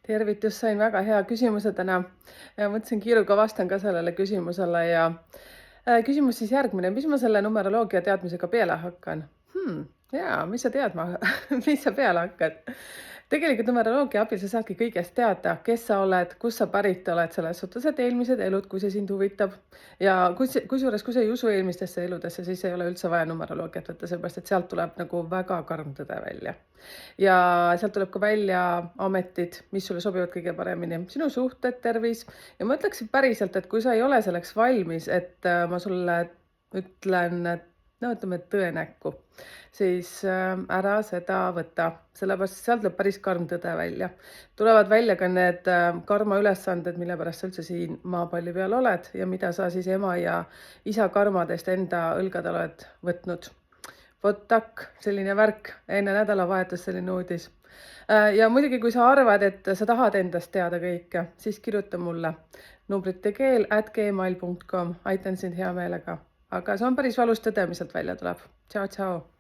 Tervitus, sain väga hea küsimuse täna ja mõtlesin kiiruga vastan ka sellele küsimusele ja küsimus siis järgmine, mis ma selle numeroloogia teadmisega peale hakkan? Jaa, mis sa teadma, mis sa peale hakkad? Tegelikult numeroloogia abil sa saadki kõigest teada, kes sa oled, kust sa pärit oled, selles suhtes, et eelmised elud, kui see sind huvitab. Ja kusjuures, kui sa ei usu eelmistesse eludesse, siis ei ole üldse vaja numeroloogiat võtta, sellepärast et sealt tuleb nagu väga karm tõde välja. Ja sealt tuleb ka välja ametid, mis sulle sobivad kõige paremini, sinu suhted, tervis ja ma ütleksin päriselt, et kui sa ei ole selleks valmis, et ma sulle ütlen, et no ütleme tõe näkku, siis ära seda võta, sellepärast sealt tuleb päris karm tõde välja. Tulevad välja ka need karma ülesanded, mille pärast sa üldse siin maapalli peal oled ja mida sa siis ema ja isa karmadest enda õlgadel oled võtnud. Vot takk, selline värk, enne nädalavahetus selline uudis. Ja muidugi, kui sa arvad, et sa tahad endast teada kõike, siis kirjuta mulle nubritekeel@gmail.com, aitan sind hea meelega. Aga see on päris valus tõde, mis sealt välja tuleb. Tšau, tšau!